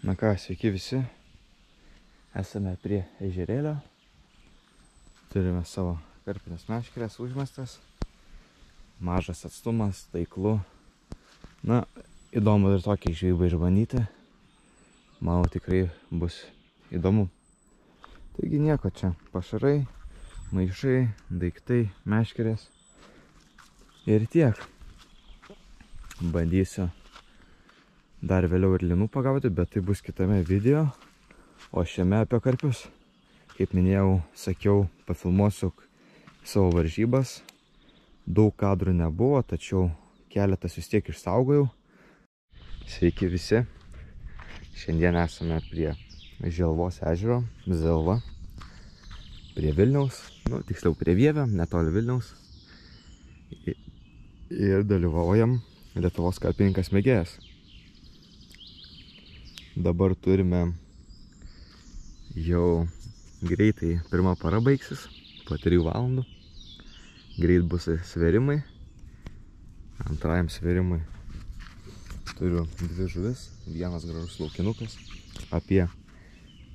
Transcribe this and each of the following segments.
Na ką, sveiki visi. Esame prie ežerėlio. Turime savo karpines meškeres užmestas. Mažas atstumas, taiklu. Na, įdomu ir tokį žvejybą išbandyti. Manau, tikrai bus įdomu. Taigi nieko čia. Pašarai, maišai, daiktai, meškerės. Ir tiek. Bandysiu dar vėliau ir linų pagauti, bet tai bus kitame video. O šiame apie karpius. Kaip minėjau, sakiau, pafilmuosiu savo varžybas. Daug kadrų nebuvo, tačiau keletas vis tiek išsaugojau. Sveiki visi. Šiandien esame prie Želvos ežero, Zelva. Prie Vilniaus, tiksliau prie Vievio, netoli Vilniaus. Ir dalyvaujam Lietuvos karpininkas mėgėjas. Dabar turime jau greitai pirma para baigsis, po 3 valandų. Greit bus svėrimai. Antrajam svėrimui turiu 2 žuvis, vienas gražus laukinukas, apie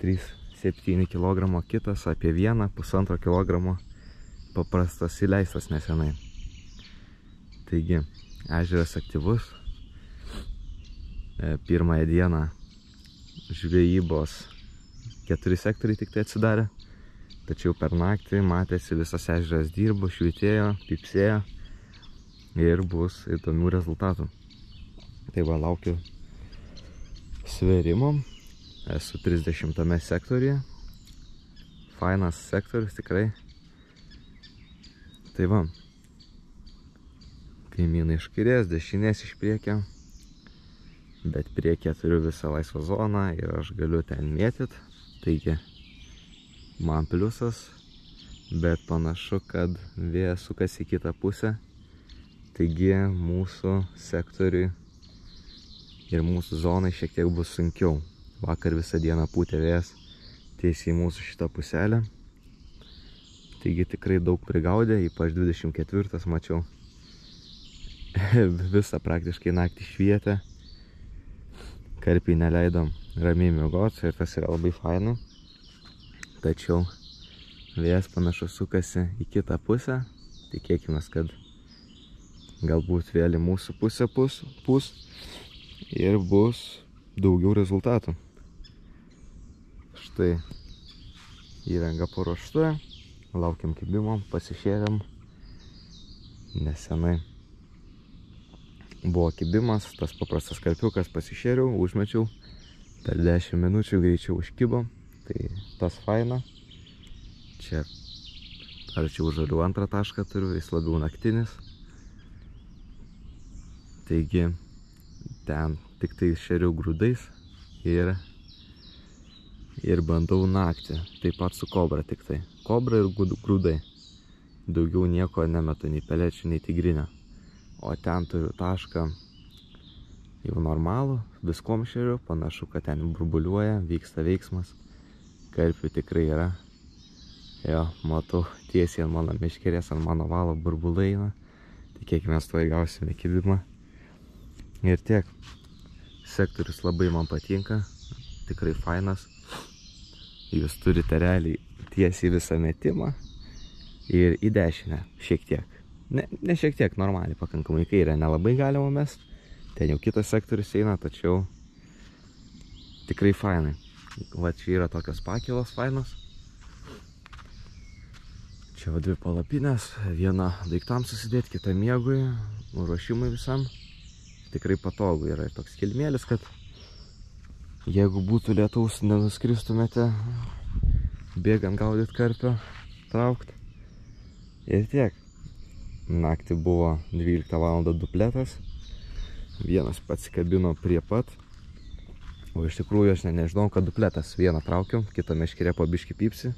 3,7 kg, kitas apie 1,5 kg paprastas įleistas nesenai. Taigi, ežeras aktyvus. Pirmąją dieną žvejybos 4 sektoriai tik tai atsidarė, tačiau per naktį matėsi visas ežeras dirbo, švytėjo, pipsėjo ir bus įdomių rezultatų. Tai va, laukiu svėrimo. Esu 30 sektoriuje. Fainas sektorius tikrai. Tai va, kaimynai iš kairės, dešinės iš priekio. Bet priekyje turiu visą laisvą zoną ir aš galiu ten mėtyt. Taigi, man pliusas. Bet panašu, kad vėjas sukasi į kitą pusę. Taigi, mūsų sektoriui ir mūsų zonai šiek tiek bus sunkiau. Vakar visą dieną pūtė vėjas tiesiai į mūsų šitą puselę. Taigi tikrai daug prigaudė, ypač 24 mačiau. Visą praktiškai naktį švietė. Karpiai neleido ramiai miegoti ir tas yra labai faina. Tačiau vėjas panašu sukasi į kitą pusę. Tikėkime, kad galbūt vėl į mūsų pusę pūs ir bus daugiau rezultatų. Štai įranga paruošta. Laukiam kibimo, pasišėrėm. Nesenai buvo kibimas, tas paprastas karpiukas, pasišėriau, užmečiau. Per 10 minučių greičiau užkibo. Tai tas faina. Čia arčiau žalių antrą tašką turiu, jis labiau naktinis. Taigi ten tik tai šėriau grūdais ir bandau naktį. Taip pat su kobra tik tai. Kobra ir grūdai. Daugiau nieko nemetu, nei pelečių, nei tigrinę. O ten turiu tašką jau normalų, viskom šėriu. Panašu, kad ten burbuliuoja, vyksta veiksmas. Karpių tikrai yra. Jo, matau tiesiai ant mano meškerės, ant mano valo burbulai eina. Tikėkime, tuoj gausime kibimą. Ir tiek. Sektorius labai man patinka. Tikrai fainas. Jūs turite realiai tiesiai visą metimą. Ir į dešinę šiek tiek. Ne šiek tiek, normaliai, pakankamai kairę nelabai galima mest. Ten jau kitas sektorius eina, tačiau tikrai fainai. Va, čia yra tokios pakilos fainos. Čia va 2 palapinės, viena daiktams susidėti, kita miegui, ruošimui visam. Tikrai patogu yra ir toks kilmėlis, kad jeigu būtų lietaus, nenuskristumėte bėgant gaudyt karpio, traukt. Ir tiek. Naktį buvo 12 val. Dupletas. Vienas pats kabino prie pat. O iš tikrųjų aš nežinau, kad dupletas. Vieną traukiau, kitą meškerė po biškį pipsi.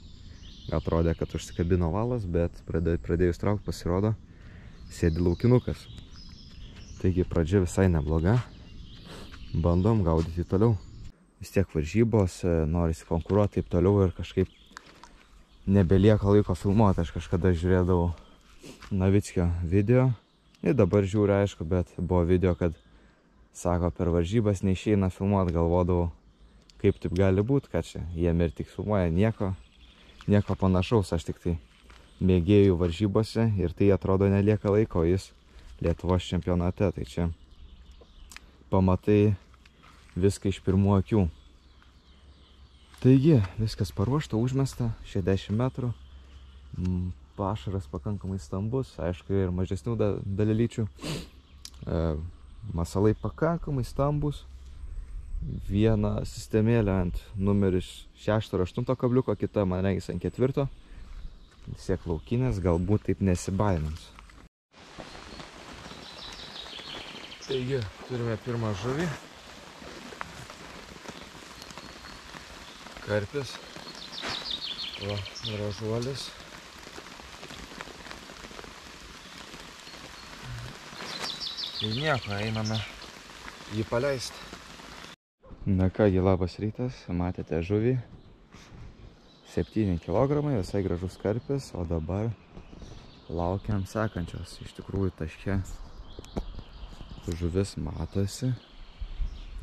Atrodė, kad užsikabino valas, bet pradėjus traukt pasirodo, sėdi laukinukas. Taigi pradžia visai nebloga. Bandom gaudyti toliau. Vis tiek varžybos, norisi konkuruoti taip toliau ir kažkaip nebelieka laiko filmuoti. Aš kažkada žiūrėdavau Navickio video ir dabar žiūriu, aišku, bet buvo video, kad sako, per varžybas neišeina filmuoti, galvodavau, kaip taip gali būti, kad čia jiem ir tik filmuoja nieko panašaus, aš tik tai mėgėjų varžybose ir tai atrodo nelieka laiko, jis Lietuvos čempionate, tai čia pamatai viską iš pirmų akių. Taigi, viskas paruošta, užmesta, 60 metrų, pašaras pakankamai stambus, aišku, ir mažesnių dalelyčių, masalai pakankamai stambus, viena sistemėlė ant numeris 6 ar 8 kabliuko, kita man regis ant 4, siek laukinės, galbūt taip nesibaimins. Taigi, turime pirmą žuvį. Karpis. Va, gražuolis. Tai nieko, einame jį paleisti. Na kągi, labas rytas, matėte žuvį. 7 kg, visai gražus karpis, o dabar laukiam sekančios. Iš tikrųjų taške žuvis matosi.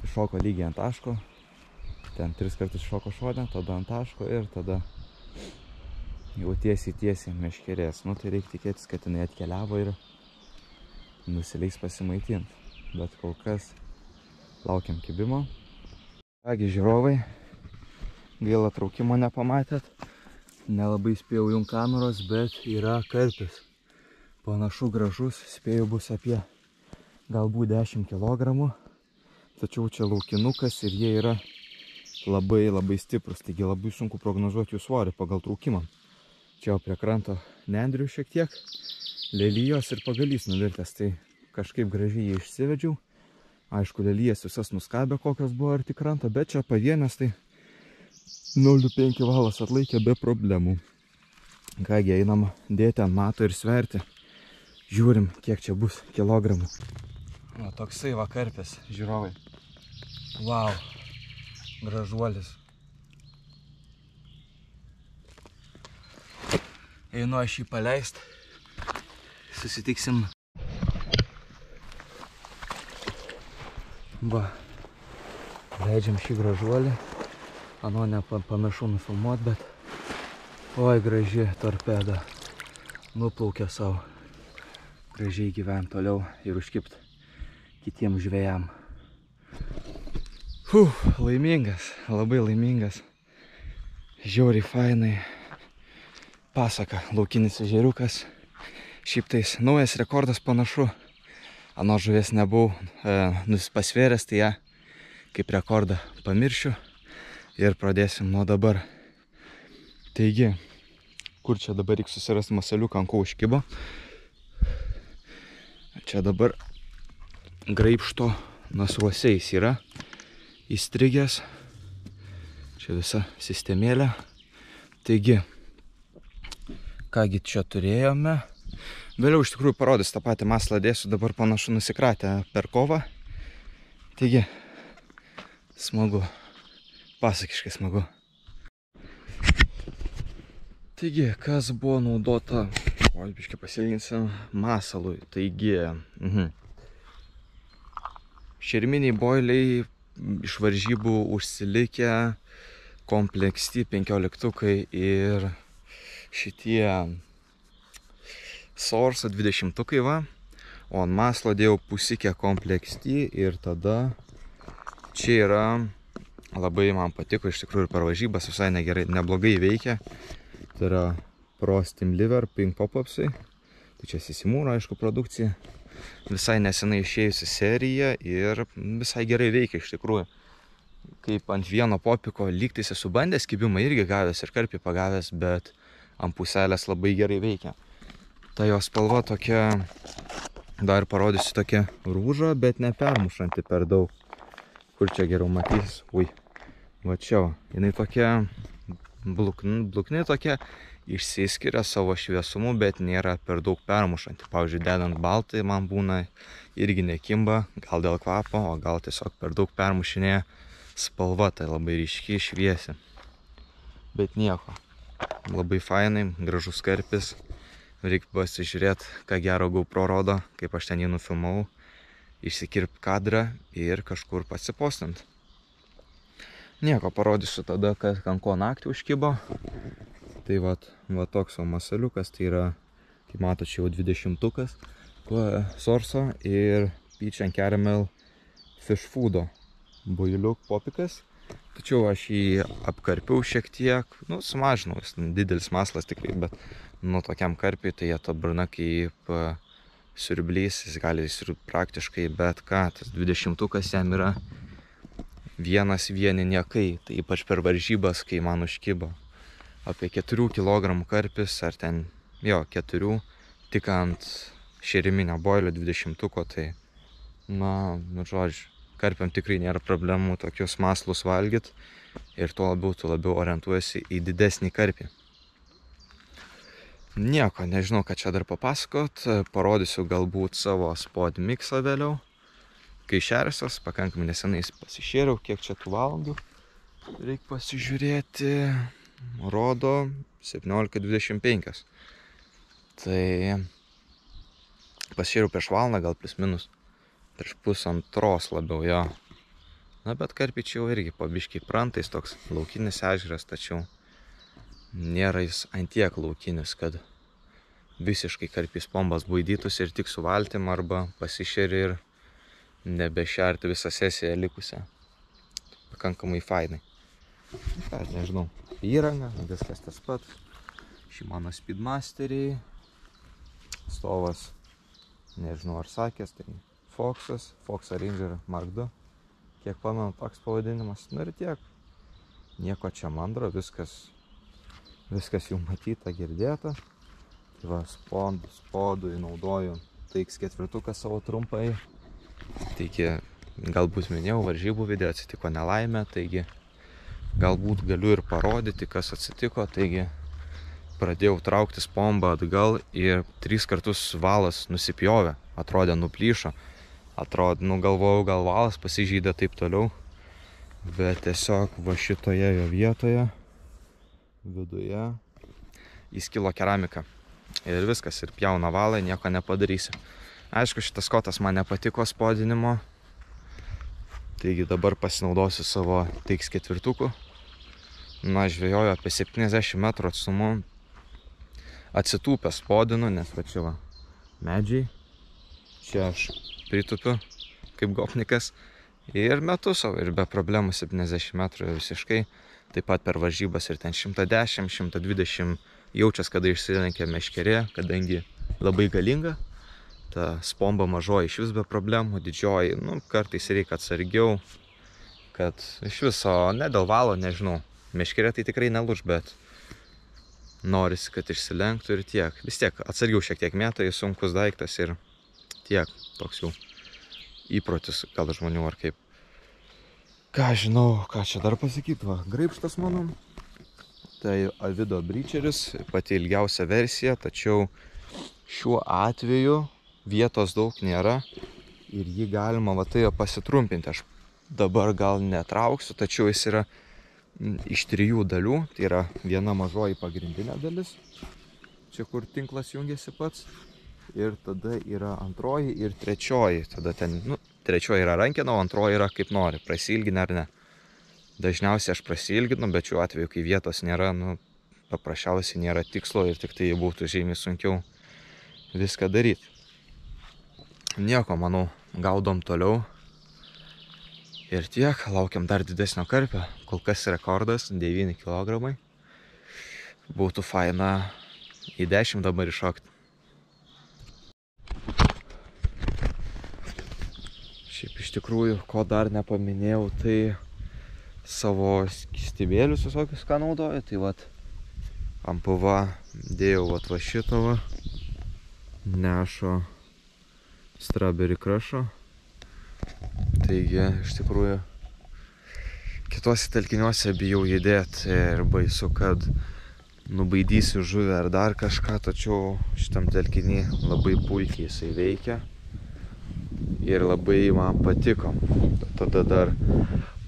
Iššoko lygiai ant taško. Ten 3 kartus šoko šonę, tada ant taško ir tada jau tiesiai meškerės. Nu tai reikia tikėtis, kad jinai atkeliavo ir nusileis pasimaitinti. Bet kol kas laukiam kibimo. Kągi žiūrovai, gaila traukimo nepamatėt. Nelabai spėjau jum kameros, bet yra karpis. Panašu gražus, spėjau bus apie galbūt 10 kg. Tačiau čia laukinukas ir jie yra labai stiprus, taigi labai sunku prognozuoti jų svorį pagal traukimą. Čia jau prie kranto nendrių šiek tiek, lelijos ir pagalys nuvirtęs, tai kažkaip gražiai jį išsivedžiau. Aišku, lelijos visas nuskabė, kokios buvo arti kranto, bet čia pavienės tai 0,5 valas atlaikė be problemų. Kągi, einam dėti ant mato ir sverti. Žiūrim, kiek čia bus kilogramų. O, toksai va karpis, žiūrovai. Wow. Gražuolis. Einu aš jį paleist. Susitiksim. Va. Leidžiam šį gražuolį. Ano nepamiršau nufilmuot, bet oi, graži torpeda. Nuplaukė savo. Gražiai gyvent toliau ir užkipt kitiem žvejam. Laimingas, labai laimingas, žiauriai fainai, pasaka, laukinis ežeriukas, šiaip tais naujas rekordas panašu, ano žuvies nebuvau pasvėręs, tai ją kaip rekordą pamiršiu ir pradėsim nuo dabar. Taigi, kur čia dabar reikia susirasti masaliuką, ant ko užkibo, čia dabar graibšto nasruosiais yra įstrigęs, čia visa sistemėlė. Taigi, kągi čia turėjome, vėliau iš tikrųjų parodys tą patį maslą dėsiu, dabar panašu nusikratę per kovą. Taigi, smagu, pasakiškai smagu. Taigi, kas buvo naudota, biškį pasilginsim, masalui. Taigi, šerminiai boiliai iš varžybų užsilikę, kompleksti 15-tukai ir šitie Sorso 20-tukai va. O ant maslo dėjau pusikę kompleksti ir tada čia yra, labai man patiko, iš tikrųjų ir per varžybas visai neblogai veikia. Tai yra Pro Steam Liver Pink Pop-upsai. Tai čia Sisimūro, aišku, produkcija. Visai nesenai išėjusi serija ir visai gerai veikia iš tikrųjų. Kaip ant vieno popiko lygtais esu bandęs, kibimą irgi gavęs ir karpį pagavęs, bet ant puselės labai gerai veikia. Ta jo spalva tokia, dar parodysiu, tokia rūža, bet nepermušanti per daug. Kur čia geriau matys? Ui, va čia, jinai tokia blukni tokia, išsiskiria savo šviesumu, bet nėra per daug permušanti. Pavyzdžiui, dedant baltai man būna irgi nekimba, gal dėl kvapo, o gal tiesiog per daug permušinėja spalva, tai labai ryški, šviesi. Bet nieko, labai fainai, gražus karpis. Reikia pasižiūrėti, ką gero GoPro rodo, kaip aš ten jį nufilmavau, išsikirp kadrą ir kažkur pasipostint. Nieko, parodysiu tada, ant ko naktį užkibo. Tai va toks masaliukas, tai yra, kaip mato, čia jau 20-tukas sorso ir Peach and Caramel Fish Foodo builiuk popikas. Tačiau aš jį apkarpiau šiek tiek, sumažinau, jis didelis maslas tikrai, bet tokiam karpiui tai jie to burna kaip siurblys, jis gali įsirūpti praktiškai bet ką, tas 20-tukas jam yra vieni niekai, tai ypač per varžybas, kai man užkibo apie 4 kg karpis, ar ten, 4, tik ant šeriminio boilio 20-tuko, tai, žodžiu, karpiam tikrai nėra problemų tokius maslus valgyti ir tuo labiau orientuojasi į didesnį karpį. Nieko, nežinau, ką čia dar papasakot, parodysiu galbūt savo spot mixą vėliau, kai šersios, pakankamai nesenai pasišėriau, kiek čia tų valandų, reikia pasižiūrėti, rodo 17:25, tai pasišėriau prieš valandą, gal plus minus. Prieš pusantros labiau, jo. Bet karpiai čia jau irgi pabiškiai prantais, toks laukinis ežeras, tačiau nėra jis antiek laukinis, kad visiškai karpys pombas baidytųsi ir tik su valtim arba pasišeri ir nebešerti visą sesiją likusią. Pakankamai fainai. Ką, nežinau, įranga, viskas tas pats. Shimano Speedmasteriai, stovas, nežinau ar sakęs, tai Foxas, Foxa Ranger Mark II, kiek pamenu toks pavadinimas, ir tiek. Nieko čia mandro, viskas jau matyta, girdėta. Tai va, spodui naudoju TX4 savo trumpai. Taigi, galbūt minėjau, varžybų video atsitiko nelaimė, taigi galbūt galiu ir parodyti, kas atsitiko. Taigi, pradėjau traukti pombą atgal ir 3 kartus valas nusipjovė, atrodė nuplyšo. Atrodo, galvojau, gal valas pasižydė taip toliau, bet tiesiog va šitoje jo vietoje, viduje, įskilo keramika. Ir viskas, ir pjauna valai, nieko nepadarysi. Aišku, šitas kotas man nepatiko spodinimo, taigi dabar pasinaudosiu savo TX4. Žvejoju apie 70 metrų atstumu, atsitūpęs spodinu, nes va čia va medžiai, čia aš pritupiu kaip gopnikas ir metu savo ir be problemų 70 metrų visiškai, taip pat per varžybas ir ten 110, 120 jaučias, kada išsilenkia meškerė, kadangi labai galinga, ta spomba mažoji iš vis be problemų, didžioji, kartais reikia atsargiau, kad iš viso, ne dėl valo, nežinau, meškerė tai tikrai nelūž, bet norisi, kad išsilenktų ir tiek. Vis tiek atsargiau šiek tiek mėtai, sunkus daiktas ir tiek, toks jau įprotis gal žmonių ar kaip. Ką žinau, ką čia dar pasakyti, va, graibštas mano. Tai Avido Breacheris, pati ilgiausia versija, tačiau šiuo atveju vietos daug nėra ir jį galima va tai pasitrumpinti. Aš dabar gal netrauksiu, tačiau jis yra iš 3 dalių, tai yra viena mažoji pagrindinė dalis, čia kur tinklas jungiasi pats. Ir tada yra antroji ir trečioji. Tada ten, trečioji yra rankena, o antroji yra kaip nori, prasilgini ar ne. Dažniausiai aš prasilginu, bet šiuo atveju, kai vietos nėra, paprasčiausiai nėra tikslo ir tik tai būtų žymiai sunkiau viską daryti. Nieko, manau, gaudom toliau. Ir tiek, laukiam dar didesnio karpio. Kol kas rekordas 9 kg. Būtų faina į 10 dabar iššokti. Šiaip iš tikrųjų, ko dar nepaminėjau, tai savo skystybėlius visokius, ką naudoju. Tai vat ant PV dėjau va šitą va Nešo Strawberry Crush'o. Taigi, iš tikrųjų, kitose telkiniuose bijau įdėti ir baisu, kad nubaidysiu žuvį ar dar kažką, tačiau šitam telkinį labai puikiai jisai veikia ir labai man patiko. Tada dar,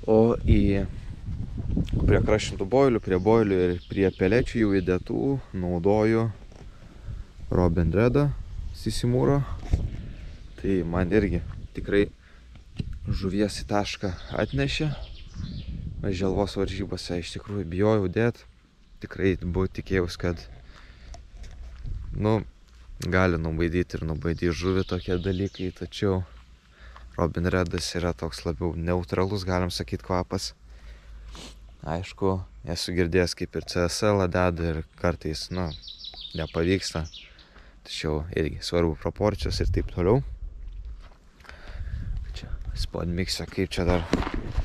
o prie krašintų boilių, prie boilių ir prie pelečių jau įdėtų naudoju Robin Redą Sisimūro. Tai man irgi tikrai žuvies į tašką atnešė. želvos varžybose iš tikrųjų bijojau dėt. Tikrai buvau tikėjaus, kad gali nubaidyti ir nubaidyti žuvį tokie dalykai, tačiau Robin Redas yra toks labiau neutralus, galim sakyti, kvapas. Aišku, esu girdėjęs, kaip ir CSL deda ir kartais, nepavyksta. Tačiau irgi svarbu proporcijos ir taip toliau. Čia spodmikse, kaip čia dar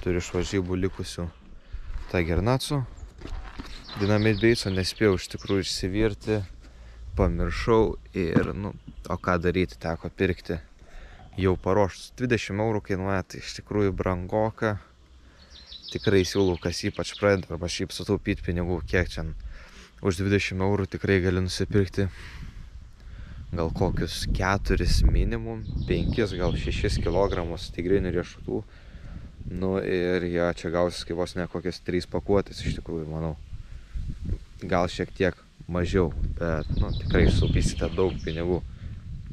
turiu iš varžybų likusių Tiger-Nutsų. Dynamit Baitso nespėjau iš tikrųjų išsivirti, pamiršau ir, o ką daryti, teko pirkti jau paruoštus. 20 eurų kainuoja, tai iš tikrųjų brangoka. Tikrai siūlau, kas ypač pradeda, arba šiaip sutaupyti pinigų, kiek čia už 20 eurų tikrai gali nusipirkti gal kokius 4 minimum, 5, gal 6 kilogramus tigrinių riešutų. Ir jie čia gausis kaip vos ne kokias 3 pakuotės, iš tikrųjų, manau. Gal šiek tiek mažiau, bet tikrai sutaupysite daug pinigų.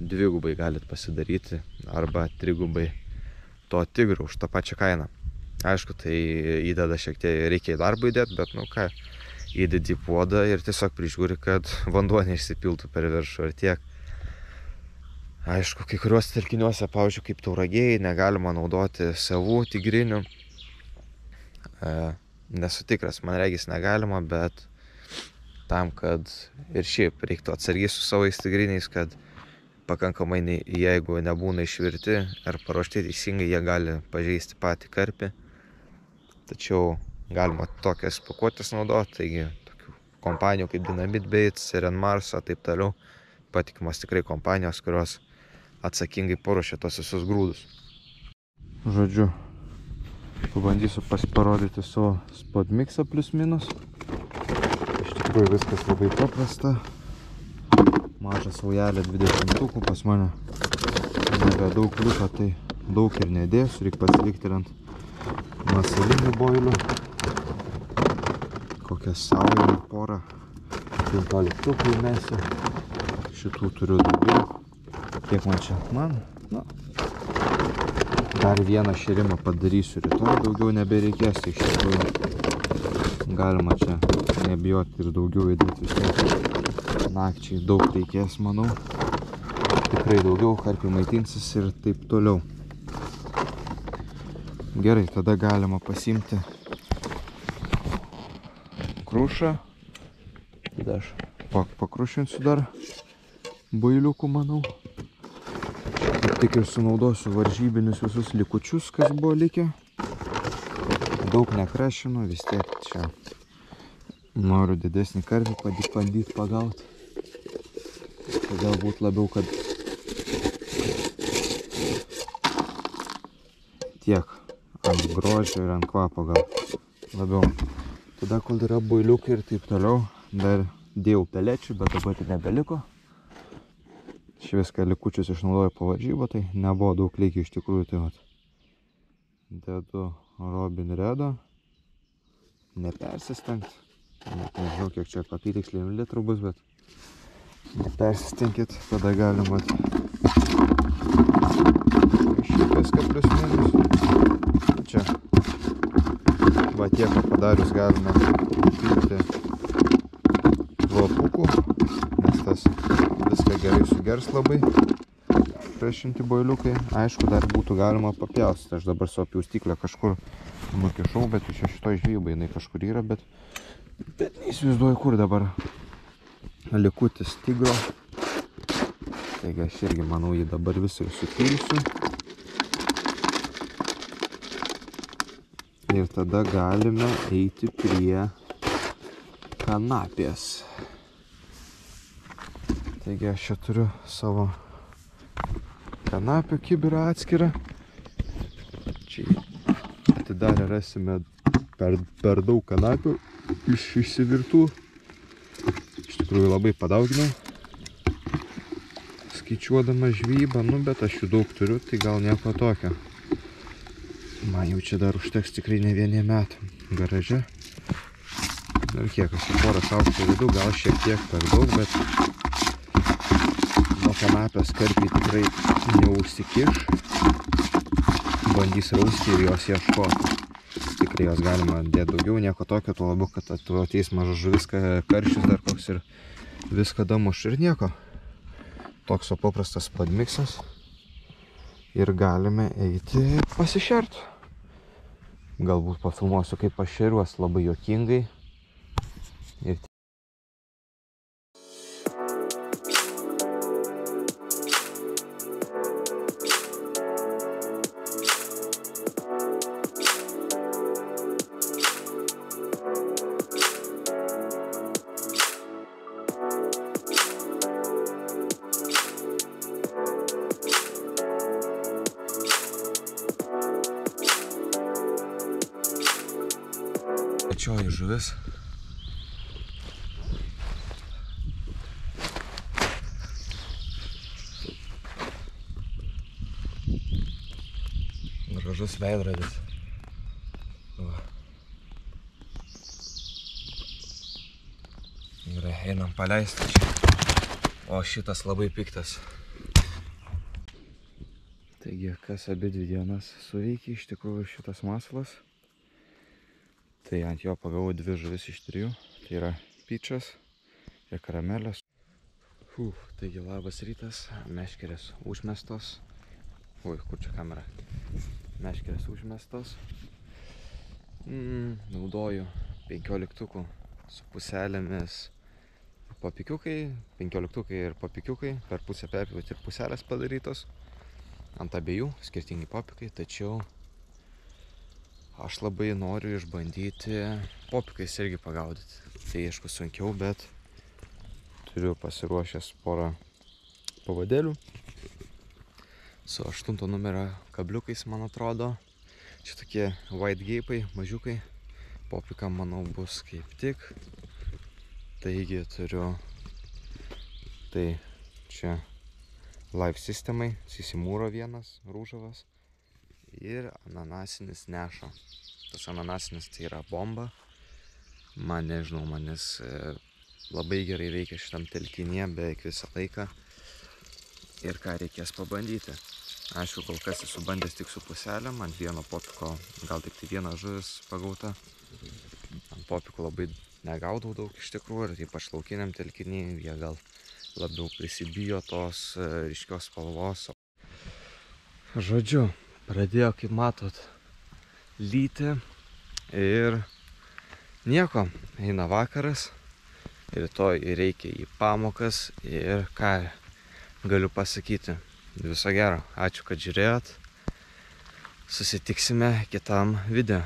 2 galit pasidaryti arba 3 to tigro už tą pačią kainą. Aišku, tai įdeda šiek tiek, reikia į darbą įdėti, bet įdedi į puodą ir tiesiog prižiūri, kad vanduo neišsipiltų per viršų ir tiek. Aišku, kai kuriuos telkiniuose, pavyzdžiui, kaip Tauragėj, negalima naudoti savų tigrinių. Nesu tikras, man regis negalima, bet tam, kad ir šiaip reiktų atsargiai su savais tigriniais, kad pakankamai, jeigu nebūna išvirti ar paruošti teisingai, jie gali pažeisti patį karpį. Tačiau galima tokias pakuotės naudoti, taigi tokių kompanijų kaip Dynamit Baits, Siren Mars, taip toliau. Patikimas tikrai kompanijos, kurios atsakingai paruošia tos visus grūdus. Žodžiu, pabandysiu parodyti savo spodmiksą plius minus. Iš tikrųjų viskas labai paprasta. Mažą saujelę 20 tukų pas mane. Nebedaug liko, tai daug ir nedėsiu, reikia pasilikti ant masalinių boilių. Kokią saują ir porą 15 tukų įmesiu. Šitų turiu daugiau. Kiek man čia? Dar vieną šėrimą padarysiu rytoj, daugiau nebereikės, tai iš tikrųjų galima čia nebijoti ir daugiau įdėti vis tiek. Nakčiai daug reikės, manau. Tikrai daugiau, karpiai maitinsis ir taip toliau. Gerai, tada galima pasiimti krušą. Tada aš pakrušinsiu dar bailiukų, manau. Tik ir sunaudosiu varžybinius visus likučius, kas buvo likę. Daug nekrešinu, vis tiek čia noriu didesnį karpį bandyti pagauti. Tai galbūt labiau, kad tiek ant grožio ir ant kvapo gal labiau. Tada, kol yra bailiukai ir taip toliau, dar dėjau pelečių, bet dabar tai nebeliko. Aš viską likučius išnaudoju po varžybą, tai nebuvo daug likę iš tikrųjų. Tai vat, dedu Robin Redą, nepersistengti. Net nežinau, kiek čia apytiksliai litrų bus, bet nepersistengkit, tada galima išėti viską plius minus. Čia va tiek padarius galima pilti kvapukų, nes tas viską gerai sugers labai. Krešinti boiliukai. Aišku, dar būtų galima papjaustyti. Aš dabar savo pjaustyklę kažkur nukišau, bet iš šitoj žvejybai jinai kažkur yra, bet neįsivaizduoju, kur dabar likutis tigro. Taigi aš irgi manau, jį dabar visą ir supilsiu. Ir tada galime eiti prie kanapės. Taigi aš čia turiu savo kanapę kibirą atskirą. Čia atidarę rasime per daug kanapių išsivirtų. Iš tikrųjų labai padauginau, skaičiuodama žvejybą, bet aš jų daug turiu, tai gal nieko tokio. Man jau čia dar užteks tikrai ne vieniem metam garaže. Ir kiek aš į porą šaukštų dedu, gal šiek tiek per daug, bet nuo kanapės karpiai tikrai neužsikiš. Bandys rausti ir jos ieškoti. Tikrai tai jos galima dėti daugiau, nieko tokio, tuo labiau, kad ateis mažas žuvis, karšius dar koks ir viską damuš ir nieko. Toks paprastas podmiksas ir galime eiti pasišert. Galbūt pafilmuosiu, kaip aš šeriuos labai juokingai. Ir pačioji žuvis. Gražus veidrodis. Gerai, einam paleisti čia. O šitas labai piktas. Taigi, kas abi dvi dienas suveikė iš tikrųjų šitas masalas. Tai ant jo pagavau 2 žuvis iš 3. Tai yra pičas ir karamelės. Taigi labas rytas. Meškerės užmestos. Ui, kur čia kamera? Meškerės užmestos. Naudoju 15 su puselėmis papikiukai. 15 ir papikiukai. Per pusę perpjauti ir puselės padarytos. Ant abiejų skirtingi papikai, tačiau aš labai noriu išbandyti popikais irgi pagaudyti. Tai aišku sunkiau, bet turiu pasiruošęs porą pavadėlių. Su 8 numerio kabliukais, man atrodo. Čia tokie white gape'ai, mažiukai. Popikam, manau, bus kaip tik. Taigi turiu tai čia live sistemai, sisimūro vienas, rūžavas. Ir ananasinis neša. Tas ananasinis tai yra bomba. Man nežinau, manis labai gerai veikia šitam telkinyje beveik visą laiką. Ir ką reikės pabandyti. Aišku, kol kas esu bandęs tik su puselėm. Ant vieno popiko gal tik tai viena žuvis pagauta. Ant popiko labai negaudau daug iš tikrųjų. Ir ypač laukiniam telkinyje jie gal labiau prisibijo tos ryškios spalvos. Žodžiu, pradėjo, kaip matot, lyti ir nieko, eina vakaras, rytoj reikia į pamokas ir ką galiu pasakyti, viso gero, ačiū, kad žiūrėjot, susitiksime kitam video.